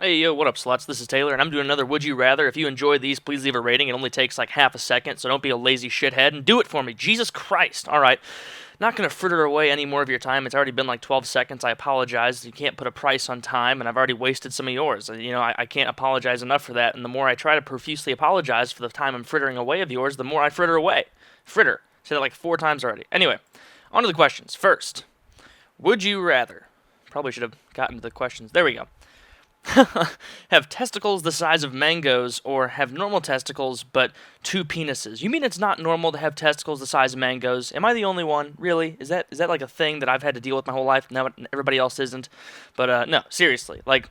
Hey, yo, what up, sluts? This is Taylor, and I'm doing another Would You Rather. If you enjoy these, please leave a rating. It only takes like half a second, so don't be a lazy shithead and do it for me. Jesus Christ. All right. Not going to fritter away any more of your time. It's already been like 12 seconds. I apologize. You can't put a price on time, and I've already wasted some of yours. I can't apologize enough for that, and the more I try to profusely apologize for the time I'm frittering away of yours, the more I fritter away. Fritter. Said it like 4 times already. Anyway, on to the questions. First, would you rather? Probably should have gotten to the questions. There we go. Have testicles the size of mangoes or have normal testicles but two penises? You mean it's not normal to have testicles the size of mangoes? Am I the only one? Really? Is that like a thing that I've had to deal with my whole life? No, everybody else isn't. But no, seriously. Like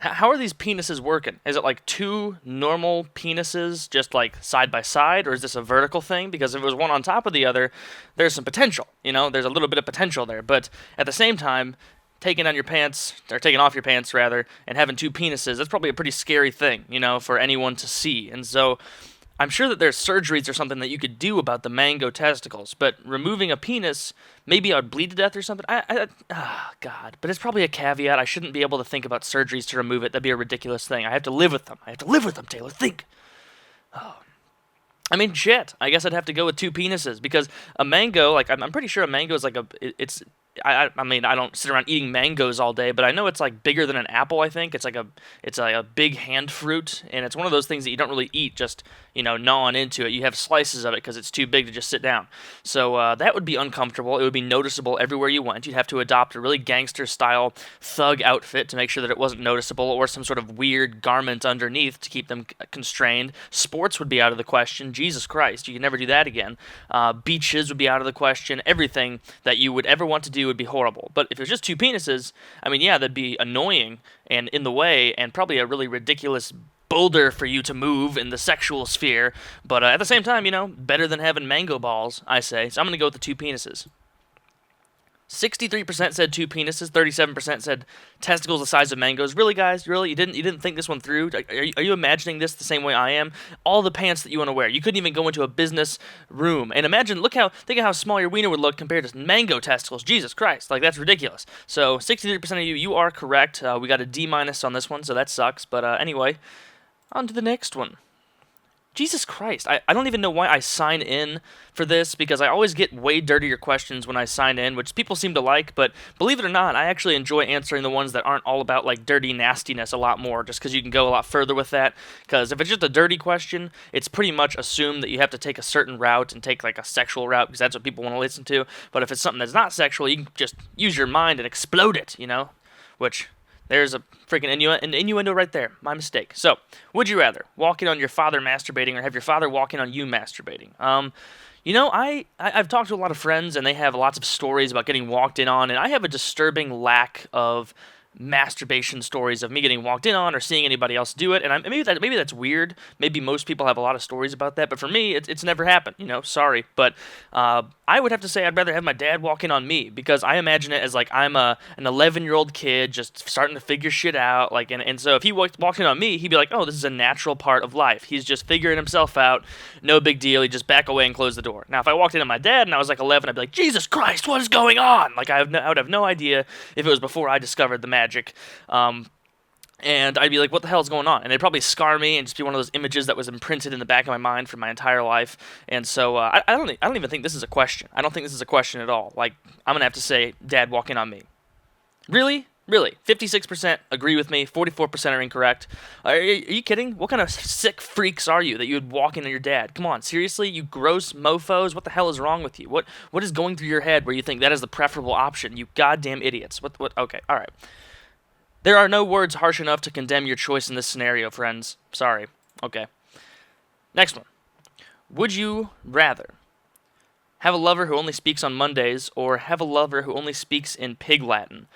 how are these penises working? Is it like two normal penises just like side by side, or is this a vertical thing? Because if it was one on top of the other, there's some potential. There's a little bit of potential there. But at the same time, taking on your pants, or taking off your pants rather, and having two penises, that's probably a pretty scary thing, for anyone to see. And so I'm sure that there's surgeries or something that you could do about the mango testicles, but removing a penis, maybe I would bleed to death or something. God. But it's probably a caveat. I shouldn't be able to think about surgeries to remove it. That'd be a ridiculous thing. I have to live with them. Taylor. Think. I mean, shit. I guess I'd have to go with two penises because a mango, like I'm pretty sure a mango is like it's. I mean, I don't sit around eating mangoes all day, but I know it's like bigger than an apple. I think it's like a big hand fruit, and it's one of those things that you don't really eat just gnawing into it. You have slices of it because it's too big to just sit down. So that would be uncomfortable. It would be noticeable everywhere you went. You'd have to adopt a really gangster style thug outfit to make sure that it wasn't noticeable, or some sort of weird garment underneath to keep them constrained. Sports would be out of the question. Jesus Christ, you could never do that again. Beaches would be out of the question. Everything that you would ever want to do would be horrible. But if it was just two penises, I mean, yeah, that'd be annoying and in the way, and probably a really ridiculous boulder for you to move in the sexual sphere. But at the same time, better than having mango balls, I say. So I'm gonna go with the two penises. 63% said two penises, 37% said testicles the size of mangoes. Really, guys? Really? You didn't think this one through? Are you imagining this the same way I am? All the pants that you want to wear. You couldn't even go into a business room. And think of how small your wiener would look compared to mango testicles. Jesus Christ. Like, that's ridiculous. So, 63% of you are correct. We got a D minus on this one, so that sucks. But anyway, on to the next one. Jesus Christ, I don't even know why I sign in for this, because I always get way dirtier questions when I sign in, which people seem to like, but believe it or not, I actually enjoy answering the ones that aren't all about like dirty nastiness a lot more, just because you can go a lot further with that. Because if it's just a dirty question, it's pretty much assumed that you have to take a certain route and take like a sexual route, because that's what people want to listen to. But if it's something that's not sexual, you can just use your mind and explode it, which there's a freaking innuendo right there. My mistake. So, would you rather walk in on your father masturbating or have your father walk in on you masturbating? I've talked to a lot of friends and they have lots of stories about getting walked in on, and I have a disturbing lack of masturbation stories of me getting walked in on or seeing anybody else do it. And maybe that's weird. Maybe most people have a lot of stories about that, but for me, it's never happened. Sorry, but I would have to say I'd rather have my dad walk in on me, because I imagine it as like I'm an 11-year-old kid just starting to figure shit out. Like, and so if he walked in on me, he'd be like, oh, this is a natural part of life. He's just figuring himself out. No big deal. He'd just back away and close the door. Now, if I walked in on my dad and I was like 11, I'd be like, Jesus Christ, what is going on? Like, I would have no idea if it was before I discovered the magic. And I'd be like, what the hell is going on? And it'd probably scar me and just be one of those images that was imprinted in the back of my mind for my entire life. And so I don't even think this is a question. I don't think this is a question at all. Like, I'm going to have to say, Dad, walk in on me. Really? Really? 56% agree with me, 44% are incorrect. Are you kidding? What kind of sick freaks are you that you would walk in on your dad? Come on, seriously? You gross mofos? What the hell is wrong with you? What is going through your head where you think that is the preferable option? You goddamn idiots. What? Okay, alright. There are no words harsh enough to condemn your choice in this scenario, friends. Sorry. Okay. Next one. Would you rather have a lover who only speaks on Mondays or have a lover who only speaks in Pig Latin?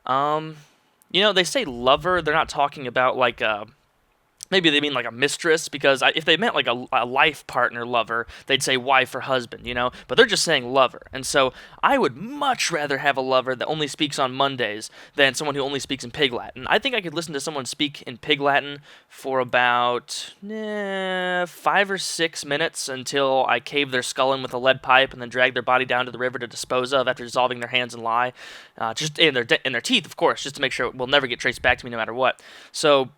They say lover, they're not talking about like Maybe they mean like a mistress, because if they meant like a life partner lover, they'd say wife or husband, But they're just saying lover. And so I would much rather have a lover that only speaks on Mondays than someone who only speaks in Pig Latin. I think I could listen to someone speak in Pig Latin for about 5 or 6 minutes until I cave their skull in with a lead pipe and then drag their body down to the river to dispose of after dissolving their hands in lye. Just in their teeth, of course, just to make sure it will never get traced back to me no matter what. So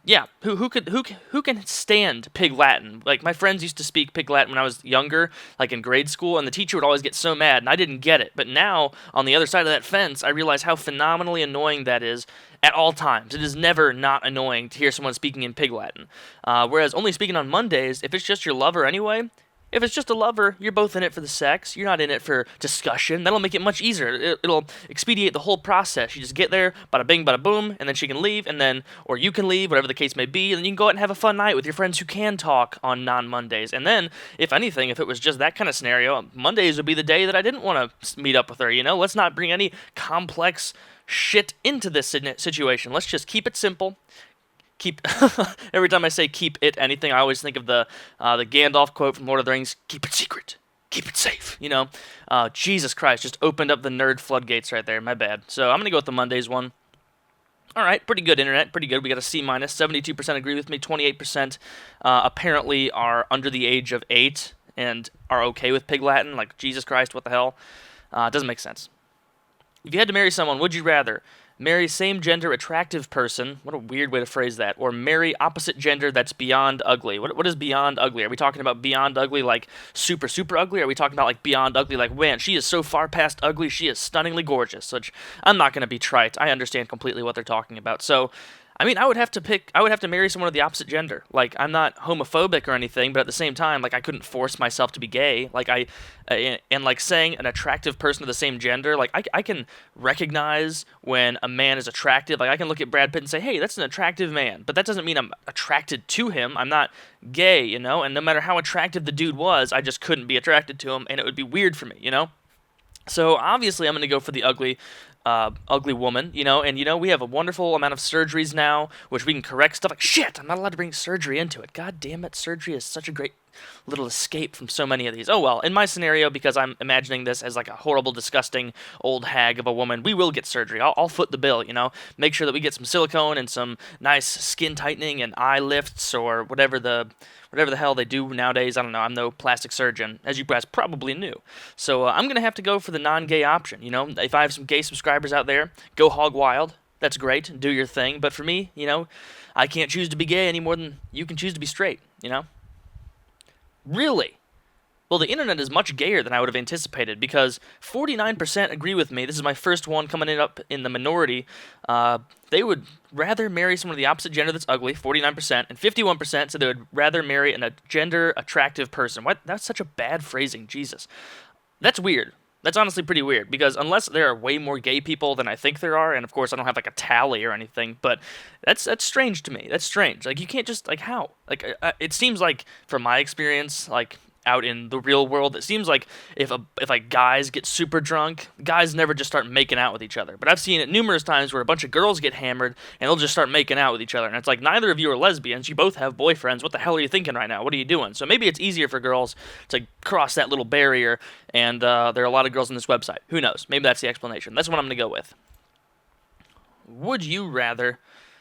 yeah, who can stand Pig Latin? Like, my friends used to speak Pig Latin when I was younger, like in grade school, and the teacher would always get so mad, and I didn't get it. But now, on the other side of that fence, I realize how phenomenally annoying that is at all times. It is never not annoying to hear someone speaking in Pig Latin. Whereas only speaking on Mondays, if it's just your lover anyway. If it's just a lover, you're both in it for the sex. You're not in it for discussion. That'll make it much easier. It'll expedite the whole process. You just get there, bada bing, bada boom, and then she can leave, and then, or you can leave, whatever the case may be, and then you can go out and have a fun night with your friends who can talk on non-Mondays. And then, if anything, if it was just that kind of scenario, Mondays would be the day that I didn't want to meet up with her, Let's not bring any complex shit into this situation. Let's just keep it simple. Every time I say keep it anything, I always think of the Gandalf quote from Lord of the Rings: "Keep it secret, keep it safe." Jesus Christ, just opened up the nerd floodgates right there. My bad. So I'm gonna go with the Mondays one. All right, pretty good internet, pretty good. We got a C minus. 72% agree with me. 28% apparently are under the age of 8 and are okay with Pig Latin. Like, Jesus Christ, what the hell? It doesn't make sense. If you had to marry someone, would you rather marry same-gender attractive person, what a weird way to phrase that, or marry opposite gender that's beyond ugly? What is beyond ugly? Are we talking about beyond ugly like super, super ugly? Or are we talking about like beyond ugly like, man, she is so far past ugly, she is stunningly gorgeous? Which, I'm not going to be trite. I understand completely what they're talking about. So, I mean, I would have to marry someone of the opposite gender. Like, I'm not homophobic or anything, but at the same time, like, I couldn't force myself to be gay. Like, and like saying an attractive person of the same gender, like, I can recognize when a man is attractive. Like, I can look at Brad Pitt and say, hey, that's an attractive man. But that doesn't mean I'm attracted to him. I'm not gay, And no matter how attractive the dude was, I just couldn't be attracted to him, and it would be weird for me, So obviously I'm going to go for the ugly woman, and we have a wonderful amount of surgeries now, which we can correct stuff like, shit, I'm not allowed to bring surgery into it. God damn it, surgery is such a great little escape from so many of these. Oh well, in my scenario, because I'm imagining this as like a horrible, disgusting old hag of a woman, we will get surgery. I'll foot the bill, make sure that we get some silicone and some nice skin tightening and eye lifts or whatever the hell they do nowadays. I don't know. I'm no plastic surgeon, as you guys probably knew. So I'm going to have to go for the non-gay option. If I have some gay subscribers out there, go hog wild. That's great. Do your thing. But for me, I can't choose to be gay any more than you can choose to be straight, Really? Well, the internet is much gayer than I would have anticipated, because 49% agree with me. This is my first one coming up in the minority. They would rather marry someone of the opposite gender that's ugly, 49%, and 51% said they would rather marry a gender-attractive person. What? That's such a bad phrasing, Jesus. That's weird. That's honestly pretty weird, because unless there are way more gay people than I think there are, and of course I don't have like a tally or anything, but that's strange to me. That's strange. Like, you can't just, like, how? Like, it seems like, from my experience, like, out in the real world, it seems like if guys get super drunk, guys never just start making out with each other. But I've seen it numerous times where a bunch of girls get hammered and they'll just start making out with each other. And it's like, neither of you are lesbians. You both have boyfriends. What the hell are you thinking right now? What are you doing? So maybe it's easier for girls to cross that little barrier, and there are a lot of girls on this website. Who knows? Maybe that's the explanation. That's what I'm going to go with. Would you rather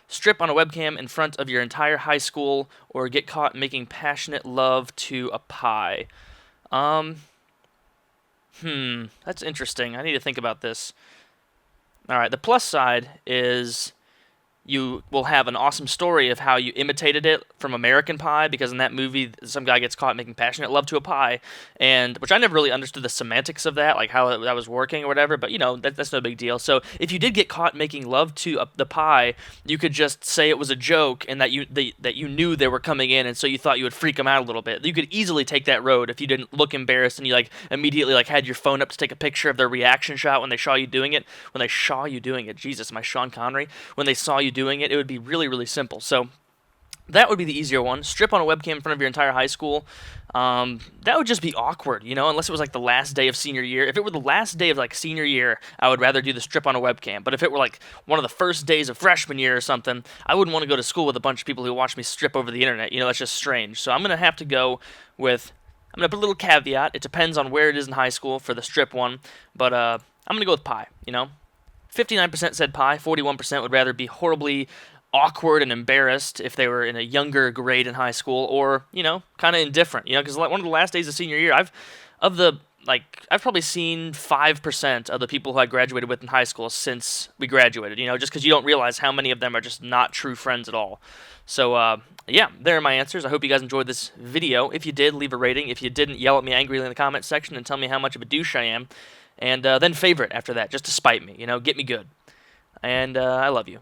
strip on a webcam in front of your entire high school, or get caught making passionate love to a pie? That's interesting. I need to think about this. All right, the plus side is you will have an awesome story of how you imitated it from American Pie, because in that movie, some guy gets caught making passionate love to a pie, and which I never really understood the semantics of that, like how that was working or whatever, but that's no big deal. So if you did get caught making love to the pie, you could just say it was a joke, and that you knew they were coming in, and so you thought you would freak them out a little bit. You could easily take that road if you didn't look embarrassed, and you immediately had your phone up to take a picture of their reaction shot when they saw you doing it. Jesus, my Sean Connery. When they saw you doing it, it would be really, really simple. So That would be the easier one. Strip on a webcam in front of your entire high school. That would just be awkward, unless it was like the last day of senior year. If it were the last day of like senior year, I would rather do the strip on a webcam. But if it were like one of the first days of freshman year or something, I wouldn't want to go to school with a bunch of people who watch me strip over the internet. That's just strange. So I'm going to have to go with. I'm going to put a little caveat. It depends on where it is in high school for the strip one. But I'm going to go with pie. 59% said pie, 41% would rather be horribly awkward and embarrassed if they were in a younger grade in high school, or kind of indifferent, because like one of the last days of senior year, I've probably seen 5% of the people who I graduated with in high school since we graduated, just because you don't realize how many of them are just not true friends at all. So yeah, there are my answers. I hope you guys enjoyed this video. If you did, leave a rating. If you didn't, yell at me angrily in the comments section and tell me how much of a douche I am. And then favorite after that, just to spite me, get me good. And I love you.